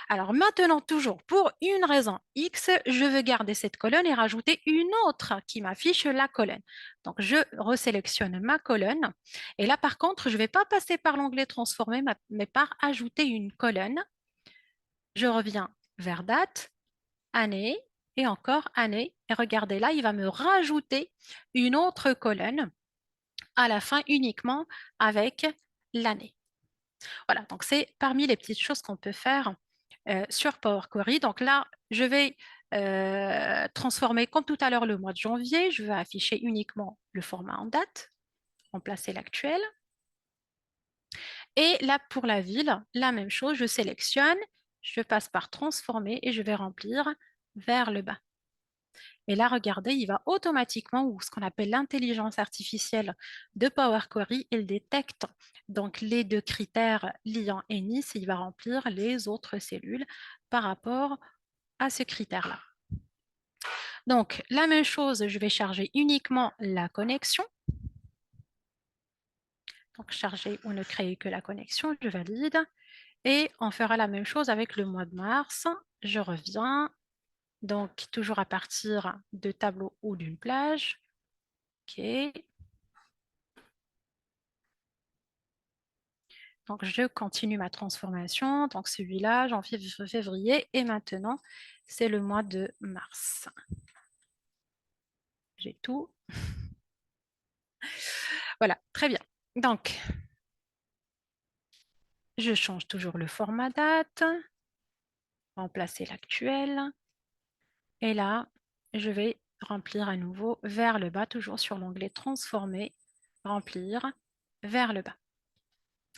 Alors maintenant, toujours pour une raison X, je veux garder cette colonne et rajouter une autre qui m'affiche la colonne. Donc, je resélectionne ma colonne. Et là, par contre, je ne vais pas passer par l'onglet transformer, mais par ajouter une colonne. Je reviens vers date, année, et encore année. Et regardez là, il va me rajouter une autre colonne à la fin uniquement avec l'année. Voilà, donc c'est parmi les petites choses qu'on peut faire sur Power Query. Donc là, je vais transformer comme tout à l'heure le mois de janvier. Je vais afficher uniquement le format en date, remplacer l'actuel. Et là, pour la ville, la même chose, je sélectionne, je passe par transformer et je vais remplir vers le bas. Et là, regardez, il va automatiquement, ou ce qu'on appelle l'intelligence artificielle de Power Query, il détecte donc les deux critères liant et Nice, et il va remplir les autres cellules par rapport à ce critère-là. Donc, la même chose, je vais charger uniquement la connexion. Donc, charger ou ne créer que la connexion, je valide. Et on fera la même chose avec le mois de mars. Je reviens. Donc, toujours à partir de tableau ou d'une plage. OK. Donc, je continue ma transformation. Donc, celui-là, janvier, février. Et maintenant, c'est le mois de mars. J'ai tout. Voilà, très bien. Donc, je change toujours le format date. Remplacer l'actuel. Et là, je vais remplir à nouveau vers le bas, toujours sur l'onglet transformer, remplir vers le bas.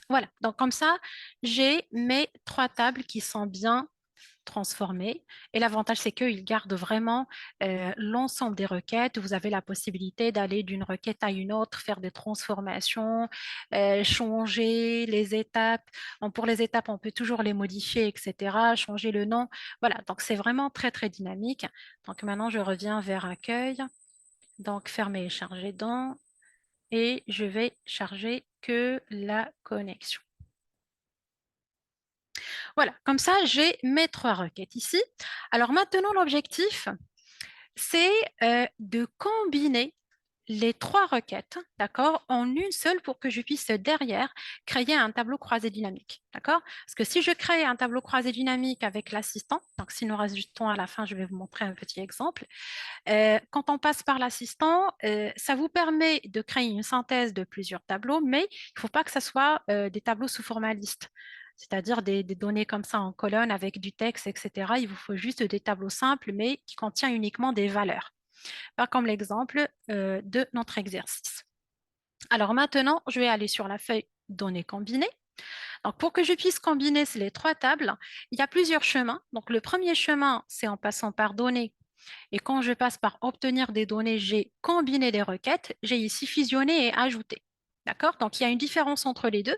Voilà, donc comme ça, j'ai mes 3 tables qui sont bien transformées. Et l'avantage, c'est qu'il garde vraiment l'ensemble des requêtes. Vous avez la possibilité d'aller d'une requête à une autre, faire des transformations, changer les étapes. Bon, pour les étapes, on peut toujours les modifier, etc., changer le nom. Voilà, donc c'est vraiment très, très dynamique. Donc maintenant, je reviens vers accueil. Donc fermer et charger dans. Et je vais charger que la connexion. Voilà, comme ça, j'ai mes 3 requêtes ici. Alors maintenant, l'objectif, c'est de combiner les 3 requêtes, d'accord, en une seule pour que je puisse derrière créer un tableau croisé dynamique, d'accord? Parce que si je crée un tableau croisé dynamique avec l'assistant, donc si nous rajoutons à la fin, je vais vous montrer un petit exemple. Quand on passe par l'assistant, ça vous permet de créer une synthèse de plusieurs tableaux, mais il ne faut pas que ce soit des tableaux sous format liste, c'est-à-dire des données comme ça en colonne avec du texte, etc. Il vous faut juste des tableaux simples, mais qui contiennent uniquement des valeurs. Pas comme l'exemple de notre exercice. Alors maintenant, je vais aller sur la feuille données combinées. Donc, pour que je puisse combiner les 3 tables, il y a plusieurs chemins. Donc, le premier chemin, c'est en passant par données. Et quand je passe par obtenir des données, j'ai combiné des requêtes, j'ai ici fusionné et ajouté. D'accord? Donc, il y a une différence entre les deux.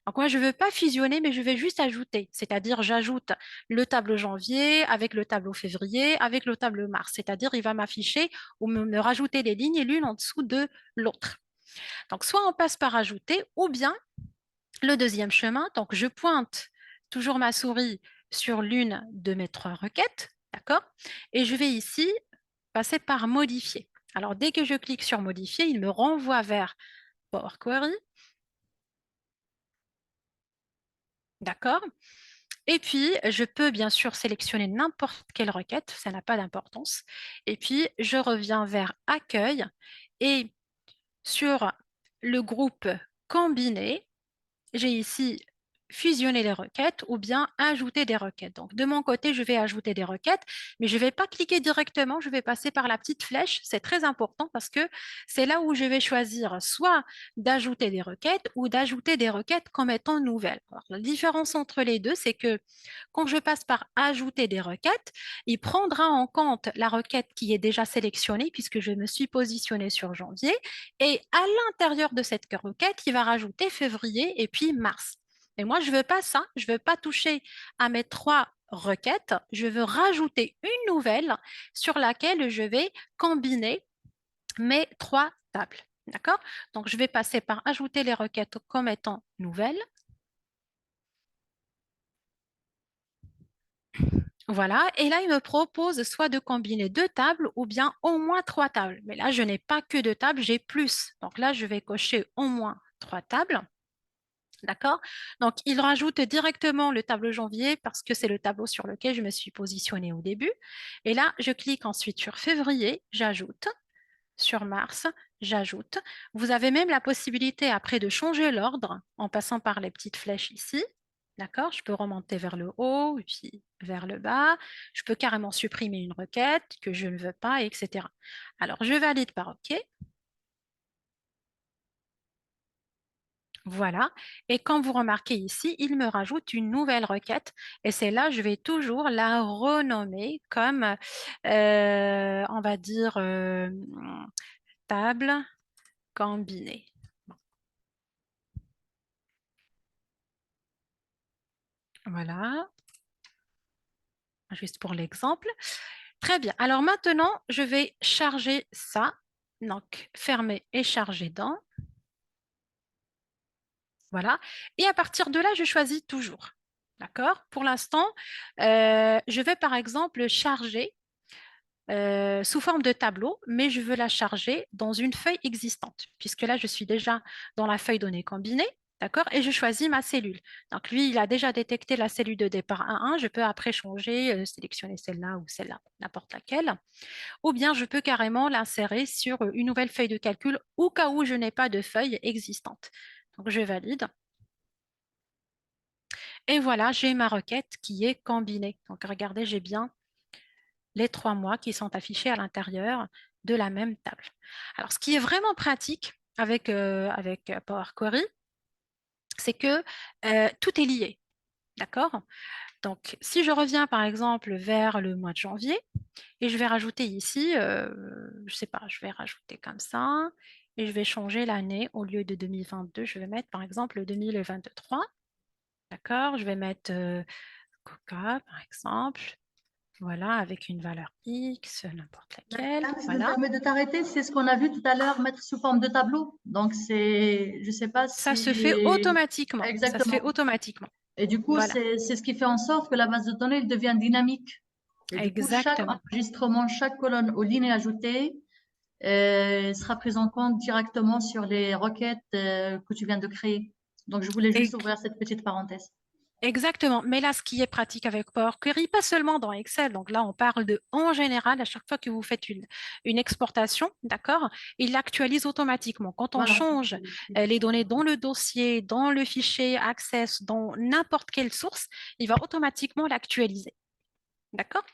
Donc, moi, je ne veux pas fusionner, mais je vais juste ajouter. C'est-à-dire, j'ajoute le tableau janvier avec le tableau février, avec le tableau mars. C'est-à-dire, il va m'afficher ou me rajouter les lignes l'une en dessous de l'autre. Donc, soit on passe par ajouter, ou bien le deuxième chemin, donc je pointe toujours ma souris sur l'une de mes 3 requêtes, d'accord? Et je vais ici passer par modifier. Alors, dès que je clique sur modifier, il me renvoie vers Power Query, d'accord? Et puis, je peux bien sûr sélectionner n'importe quelle requête, ça n'a pas d'importance. Et puis, je reviens vers accueil et sur le groupe combiné, j'ai ici fusionner les requêtes ou bien ajouter des requêtes. Donc, de mon côté, je vais ajouter des requêtes, mais je ne vais pas cliquer directement, je vais passer par la petite flèche. C'est très important parce que c'est là où je vais choisir soit d'ajouter des requêtes ou d'ajouter des requêtes comme étant nouvelles. Alors, la différence entre les deux, c'est que quand je passe par ajouter des requêtes, il prendra en compte la requête qui est déjà sélectionnée puisque je me suis positionnée sur janvier et à l'intérieur de cette requête, il va rajouter février et puis mars. Et moi, je ne veux pas ça, je ne veux pas toucher à mes 3 requêtes, je veux rajouter une nouvelle sur laquelle je vais combiner mes 3 tables. D'accord? Donc, je vais passer par ajouter les requêtes comme étant nouvelles. Voilà, et là, il me propose soit de combiner 2 tables ou bien au moins 3 tables. Mais là, je n'ai pas que 2 tables, j'ai plus. Donc là, je vais cocher au moins 3 tables. D'accord? Donc, il rajoute directement le tableau janvier parce que c'est le tableau sur lequel je me suis positionnée au début. Et là, je clique ensuite sur février, j'ajoute. Sur Mars, j'ajoute. Vous avez même la possibilité après de changer l'ordre en passant par les petites flèches ici. D'accord? Je peux remonter vers le haut, puis vers le bas. Je peux carrément supprimer une requête que je ne veux pas, etc. Alors, je valide par OK. Voilà. Et quand vous remarquez ici, il me rajoute une nouvelle requête. Et c'est là, je vais toujours la renommer comme, on va dire, table combinée. Voilà, juste pour l'exemple. Très bien. Alors maintenant, je vais charger ça. Donc, fermer et charger dans. Voilà. Et à partir de là, je choisis toujours. D'accord? Pour l'instant, je vais par exemple charger sous forme de tableau, mais je veux la charger dans une feuille existante, puisque là, je suis déjà dans la feuille données combinée, d'accord? Et je choisis ma cellule. Donc, lui, il a déjà détecté la cellule de départ 1.1. Je peux après changer, sélectionner celle-là ou celle-là, n'importe laquelle. Ou bien, je peux carrément l'insérer sur une nouvelle feuille de calcul au cas où je n'ai pas de feuille existante. Donc, je valide. Et voilà, j'ai ma requête qui est combinée. Donc, regardez, j'ai bien les 3 mois qui sont affichés à l'intérieur de la même table. Alors, ce qui est vraiment pratique avec Power Query, c'est que tout est lié. D'accord? Donc, si je reviens par exemple vers le mois de janvier, et je vais rajouter ici, je ne sais pas, je vais rajouter comme ça, et je vais changer l'année, au lieu de 2022, je vais mettre par exemple 2023. D'accord? Je vais mettre Coca, par exemple. Voilà, avec une valeur X, n'importe laquelle. Madame, je me Voilà. permets de t'arrêter, c'est ce qu'on a vu tout à l'heure, mettre sous forme de tableau. Donc, c'est, je ne sais pas Ça se fait si... automatiquement. Ça se fait Exactement. automatiquement. Et du coup, Voilà, c'est ce qui fait en sorte que la base de données elle devient dynamique. Et du coup, chaque exactement. enregistrement, chaque colonne aux lignes ajoutées sera prise en compte directement sur les requêtes que tu viens de créer. Donc, je voulais juste Et ouvrir cette petite parenthèse. exactement. Mais là, ce qui est pratique avec Power Query, pas seulement dans Excel, donc là, on parle de en général, à chaque fois que vous faites une exportation, d'accord, il l'actualise automatiquement. Quand on Voilà. change les données dans le dossier, dans le fichier Access, dans n'importe quelle source, il va automatiquement l'actualiser. D'accord?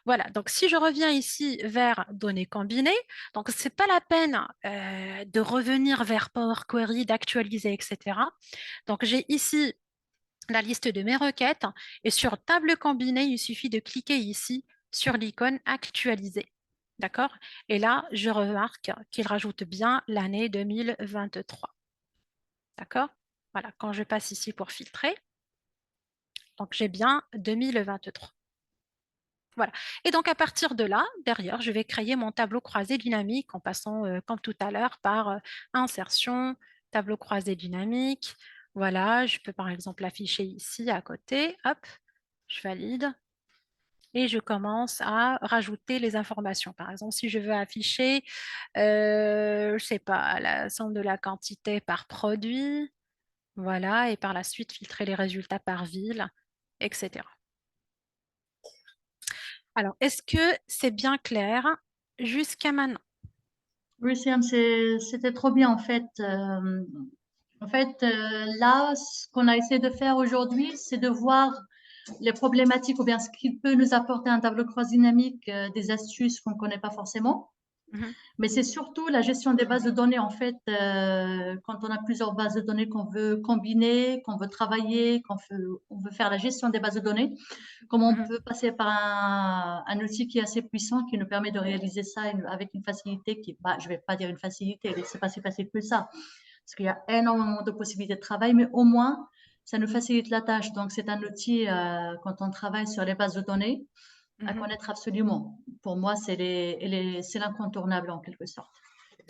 Voilà, donc si je reviens ici vers données combinées, donc ce n'est pas la peine de revenir vers Power Query, d'actualiser, etc. Donc j'ai ici la liste de mes requêtes et sur table combinée, il suffit de cliquer ici sur l'icône actualiser. D'accord? Et là, je remarque qu'il rajoute bien l'année 2023. D'accord? Voilà, quand je passe ici pour filtrer, donc j'ai bien 2023. Voilà. Et donc, à partir de là, derrière, je vais créer mon tableau croisé dynamique en passant, comme tout à l'heure, par insertion, tableau croisé dynamique. Voilà, je peux par exemple l'afficher ici à côté. Hop, je valide. Et je commence à rajouter les informations. Par exemple, si je veux afficher, je ne sais pas, la somme de la quantité par produit, voilà, et par la suite filtrer les résultats par ville, etc. Alors, est-ce que c'est bien clair jusqu'à maintenant? Oui, Siam, c'était trop bien en fait. Là, ce qu'on a essayé de faire aujourd'hui, c'est de voir les problématiques ou bien ce qui peut nous apporter un tableau de croix dynamique, des astuces qu'on ne connaît pas forcément. Mhm, Mais c'est surtout la gestion des bases de données, en fait, quand on a plusieurs bases de données qu'on veut combiner, qu'on veut travailler, on veut faire la gestion des bases de données, comment on mhm, peut passer par un outil qui est assez puissant, qui nous permet de réaliser ça avec une facilité qui, bah, je ne vais pas dire une facilité, c'est pas si facile que ça, parce qu'il y a énormément de possibilités de travail, mais au moins, ça nous facilite la tâche. Donc, c'est un outil, quand on travaille sur les bases de données, à mhm. connaître absolument. Pour moi, c'est l'incontournable en quelque sorte.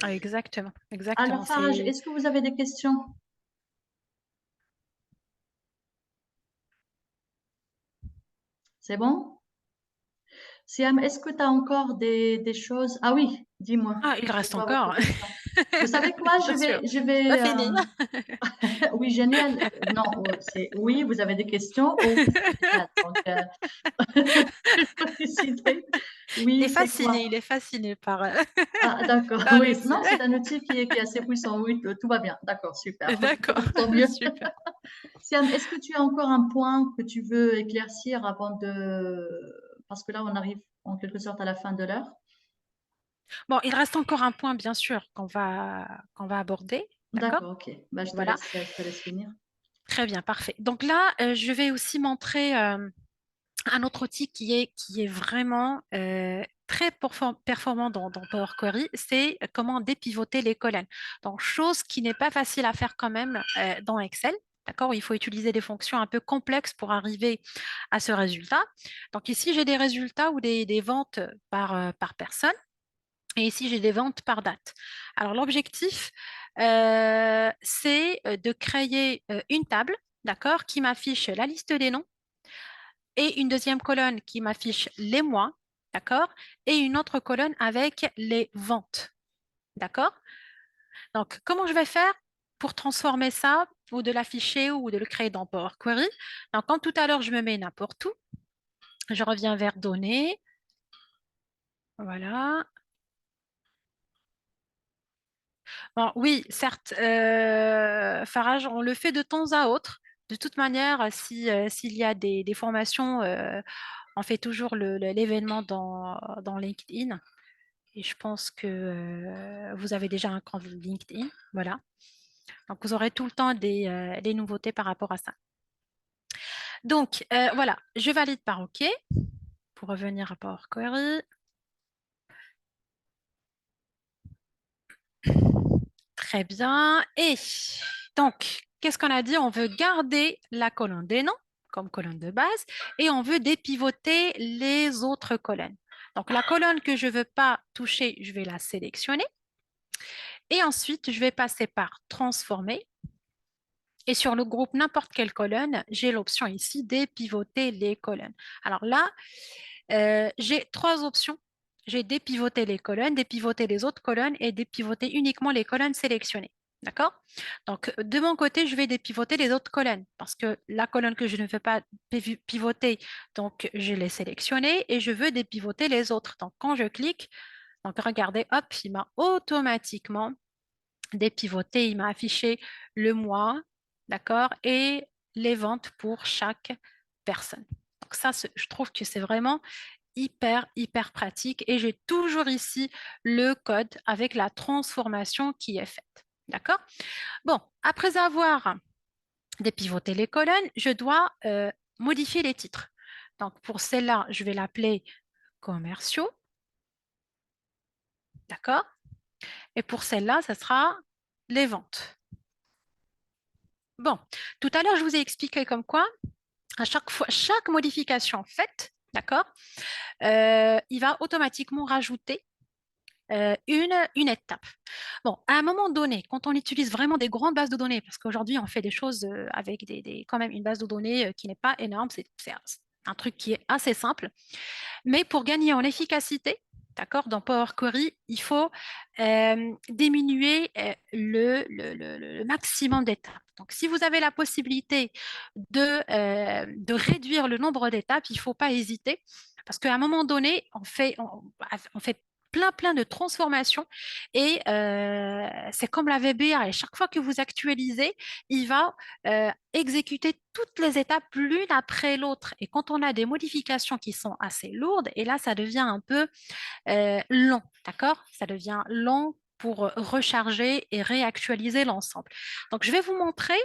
Ah, exactement, Alors, exactement. Farage, C'est est-ce que vous avez des questions? C'est bon? Siam, est-ce que tu as encore des choses? Ah oui, Dis-moi, Ah, il c'est reste quoi votre encore, question? Vous savez quoi? bien sûr. Je C'est pas vais, fini. oui, génial. Non, c'est oui, vous avez des questions? Oh, c'est génial. Donc, je peux décider. Il est Oui, c'est fasciné, quoi? il est fasciné par, Ah, d'accord, par oui. l'outil. Non, c'est un outil qui est assez puissant. Oui, tout va bien. D'accord, super. D'accord, Tant mieux. super. Siam, est-ce que tu as encore un point que tu veux éclaircir avant de... Parce que là, on arrive en quelque sorte à la fin de l'heure. Bon, il reste encore un point, bien sûr, qu'on va aborder. D'accord? D'accord, ok. Bah, Voilà. je te laisse finir. Très bien, parfait. Donc là, je vais aussi montrer un autre outil qui est vraiment très performant dans Power Query, c'est comment dépivoter les colonnes. Donc, chose qui n'est pas facile à faire quand même dans Excel. D'accord? Il faut utiliser des fonctions un peu complexes pour arriver à ce résultat. Donc ici, j'ai des résultats ou des ventes par personne. Et ici, j'ai des ventes par date. Alors, l'objectif, c'est de créer une table, d'accord, qui m'affiche la liste des noms et une deuxième colonne qui m'affiche les mois, d'accord, et une autre colonne avec les ventes, d'accord. Donc, comment je vais faire pour transformer ça ou de l'afficher ou de le créer dans Power Query? Donc, comme tout à l'heure, je me mets n'importe où. Je reviens vers données. Voilà. Bon, oui, certes, Farage, on le fait de temps à autre. De toute manière, s'il y a des formations, on fait toujours l'événement dans LinkedIn. Et je pense que vous avez déjà un compte LinkedIn. Voilà. Donc, vous aurez tout le temps des nouveautés par rapport à ça. Donc, voilà, je valide par OK pour revenir à Power Query. Très bien. Et donc, qu'est-ce qu'on a dit? On veut garder la colonne des noms comme colonne de base et on veut dépivoter les autres colonnes. Donc, la colonne que je ne veux pas toucher, je vais la sélectionner. Et ensuite, je vais passer par transformer. Et sur le groupe n'importe quelle colonne, j'ai l'option ici dépivoter les colonnes. Alors là, j'ai trois options. J'ai dépivoter les colonnes, dépivoter les autres colonnes et dépivoter uniquement les colonnes sélectionnées. D'accord? Donc, de mon côté, je vais dépivoter les autres colonnes parce que la colonne que je ne veux pas pivoter, donc je l'ai sélectionnée et je veux dépivoter les autres. Donc, quand je clique, donc regardez, hop, il m'a automatiquement dépivoté, il m'a affiché le mois, d'accord, et les ventes pour chaque personne. Donc ça, je trouve que c'est vraiment hyper pratique et j'ai toujours ici le code avec la transformation qui est faite. D'accord? Bon, après avoir dépivoté les colonnes, je dois modifier les titres. Donc pour celle-là, je vais l'appeler commerciaux. D'accord? Et pour celle-là, ça sera les ventes. Bon, tout à l'heure, je vous ai expliqué comme quoi, à chaque fois, chaque modification faite, d'accord, il va automatiquement rajouter une étape. Bon, à un moment donné, quand on utilise vraiment des grandes bases de données, parce qu'aujourd'hui, on fait des choses avec quand même une base de données qui n'est pas énorme, c'est un truc qui est assez simple, mais pour gagner en efficacité, d'accord, dans Power Query, il faut diminuer le maximum d'étapes. Donc, si vous avez la possibilité de réduire le nombre d'étapes, il ne faut pas hésiter, parce qu'à un moment donné, on fait plein de transformations et c'est comme la VBA et chaque fois que vous actualisez, il va exécuter toutes les étapes l'une après l'autre. Et quand on a des modifications qui sont assez lourdes, et là, ça devient un peu long, d'accord? Ça devient long pour recharger et réactualiser l'ensemble. Donc, je vais vous montrer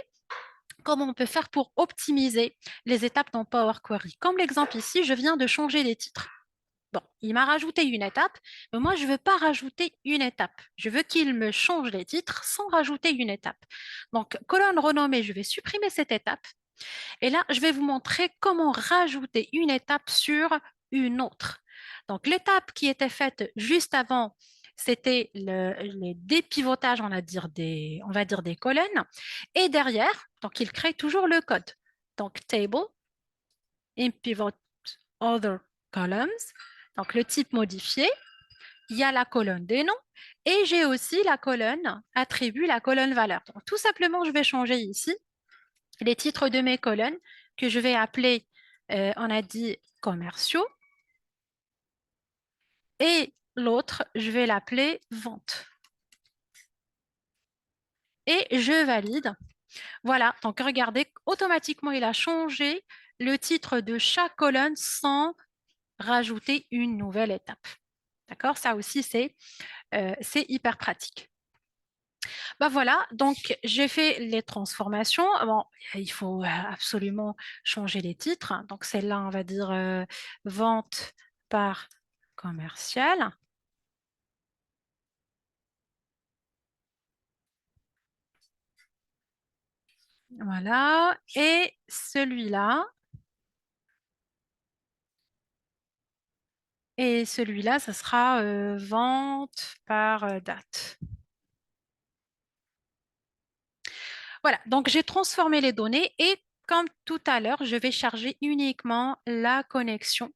comment on peut faire pour optimiser les étapes dans Power Query. Comme l'exemple ici, je viens de changer les titres. Bon, il m'a rajouté une étape, mais moi, je ne veux pas rajouter une étape. Je veux qu'il me change les titres sans rajouter une étape. Donc, colonne renommée, je vais supprimer cette étape. Et là, je vais vous montrer comment rajouter une étape sur une autre. Donc, l'étape qui était faite juste avant, c'était les dépivotages, on va dire des colonnes. Et derrière, donc, il crée toujours le code. Donc, table, in pivot other columns. Donc, le type modifié. il y a la colonne des noms et j'ai aussi la colonne attribut, la colonne valeur. Donc, tout simplement, je vais changer ici les titres de mes colonnes que je vais appeler, on a dit commerciaux, et l'autre, je vais l'appeler vente. Et je valide. Voilà, donc regardez, automatiquement, il a changé le titre de chaque colonne sans rajouter une nouvelle étape. D'accord? Ça aussi, c'est hyper pratique. Bah voilà, donc j'ai fait les transformations. Bon, il faut absolument changer les titres. Donc celle-là, on va dire vente par commercial. Voilà, et celui-là, ça sera vente par date. Voilà, donc j'ai transformé les données et comme tout à l'heure, je vais charger uniquement la connexion.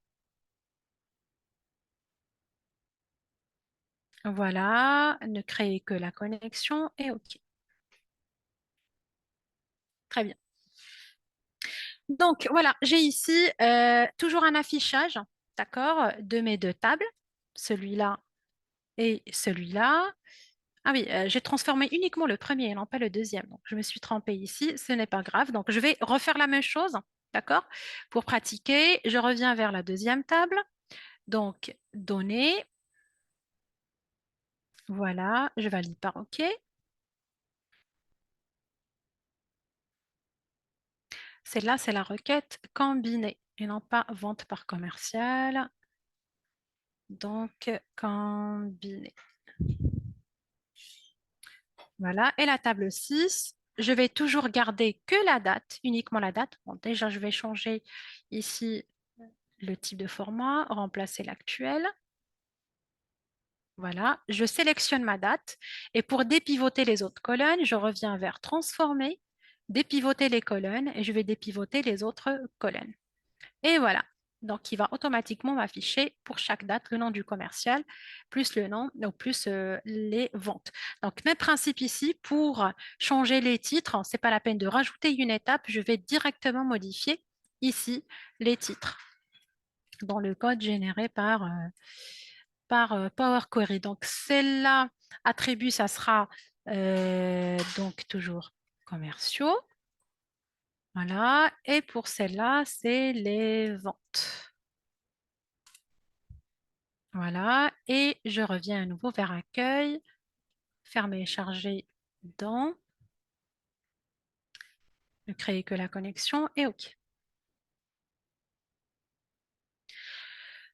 Voilà, ne créer que la connexion et OK. Très bien. Donc voilà, j'ai ici toujours un affichage, d'accord, de mes deux tables, celui-là et celui-là. Ah oui, j'ai transformé uniquement le premier et non pas le deuxième. Donc je me suis trompée ici, ce n'est pas grave. Donc je vais refaire la même chose, d'accord? Pour pratiquer, je reviens vers la deuxième table. Donc données, voilà, je valide par OK. Celle-là, c'est la requête combinée et non pas vente par commercial. Donc, combinée. Voilà. Et la table 6, je vais toujours garder que la date, uniquement la date. Bon, déjà, je vais changer ici le type de format, remplacer l'actuel. Voilà. Je sélectionne ma date et pour dépivoter les autres colonnes, je reviens vers transformer, dépivoter les colonnes et je vais dépivoter les autres colonnes. Et voilà. Donc, il va automatiquement m'afficher pour chaque date le nom du commercial, plus le nom, donc plus les ventes. Donc, même principe ici, pour changer les titres, ce n'est pas la peine de rajouter une étape, je vais directement modifier ici les titres dans le code généré par Power Query. Donc, celle-là, attribut, ça sera donc toujours commerciaux. Voilà, et pour celle-là, c'est les ventes. Voilà, et je reviens à nouveau vers accueil, fermer et charger dans, ne créer que la connexion et OK.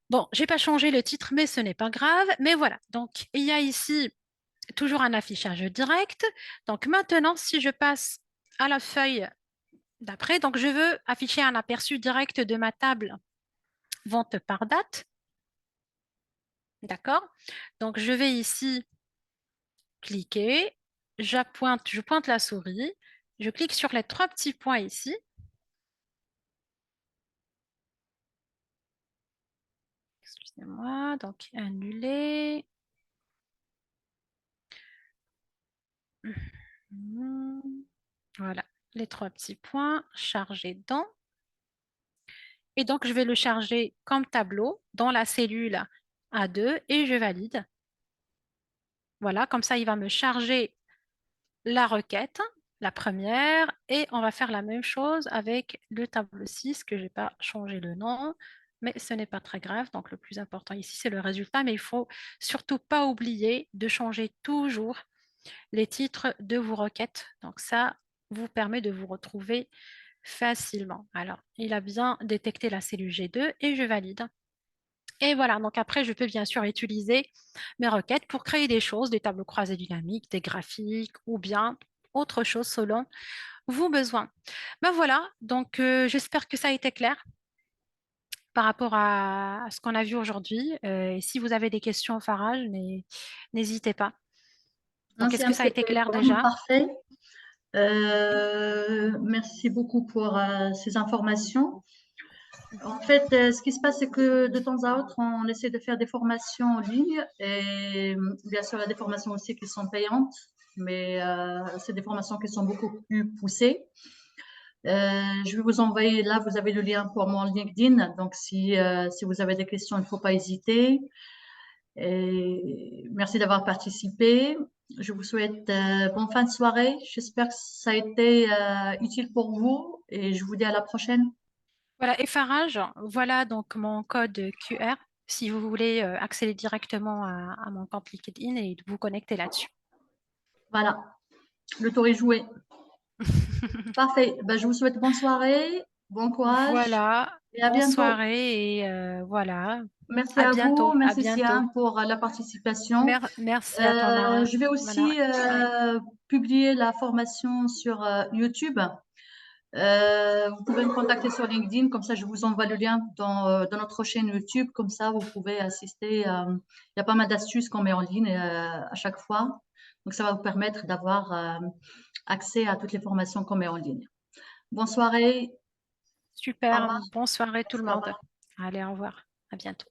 Bon, j'ai pas changé le titre, mais ce n'est pas grave. Mais voilà, donc il y a ici toujours un affichage direct. Donc maintenant, si je passe à la feuille d'après, donc je veux afficher un aperçu direct de ma table vente par date. D'accord? Donc je vais ici cliquer, je pointe la souris, je clique sur les trois petits points ici. Excusez-moi, donc annuler. Voilà, les trois petits points, charger dans. Et donc, je vais le charger comme tableau dans la cellule A2 et je valide. Voilà, comme ça, il va me charger la requête, la première, et on va faire la même chose avec le tableau 6 que je n'ai pas changé le nom, mais ce n'est pas très grave. Donc, le plus important ici, c'est le résultat, mais il ne faut surtout pas oublier de changer toujours les titres de vos requêtes. Donc, ça vous permet de vous retrouver facilement. Alors, il a bien détecté la cellule G2 et je valide. Et voilà, donc après, je peux bien sûr utiliser mes requêtes pour créer des choses, des tableaux croisés dynamiques, des graphiques ou bien autre chose selon vos besoins. Ben voilà, donc j'espère que ça a été clair par rapport à ce qu'on a vu aujourd'hui. Et si vous avez des questions, Farage, n'hésitez pas. Non, Donc, est-ce que ça a été c'était clair vraiment déjà? parfait. Merci beaucoup pour ces informations. En fait, ce qui se passe, c'est que de temps à autre, on essaie de faire des formations en ligne et bien sûr, il y a des formations aussi qui sont payantes, mais c'est des formations qui sont beaucoup plus poussées. Je vais vous envoyer, là, vous avez le lien pour mon LinkedIn, donc si vous avez des questions, il ne faut pas hésiter. Et merci d'avoir participé. Je vous souhaite bonne fin de soirée. J'espère que ça a été utile pour vous et je vous dis à la prochaine. Voilà, et Farage, voilà donc mon code QR si vous voulez accéder directement à mon compte LinkedIn et vous connecter là-dessus. Voilà, le tour est joué. Parfait. Ben, je vous souhaite bonne soirée, bon courage Voilà, et à bonne bientôt. soirée et voilà, Merci à à vous. bientôt, à Merci bientôt. Siam pour la participation. Merci à toi, Mara. Je vais Voilà. aussi publier la formation sur YouTube. Vous pouvez me contacter sur LinkedIn, comme ça je vous envoie le lien dans notre chaîne YouTube, comme ça vous pouvez assister. Il y a pas mal d'astuces qu'on met en ligne à chaque fois, donc ça va vous permettre d'avoir accès à toutes les formations qu'on met en ligne. Bonne soirée, au Super, revoir. bonne soirée tout le Merci, au monde. revoir. Allez, au revoir, à bientôt.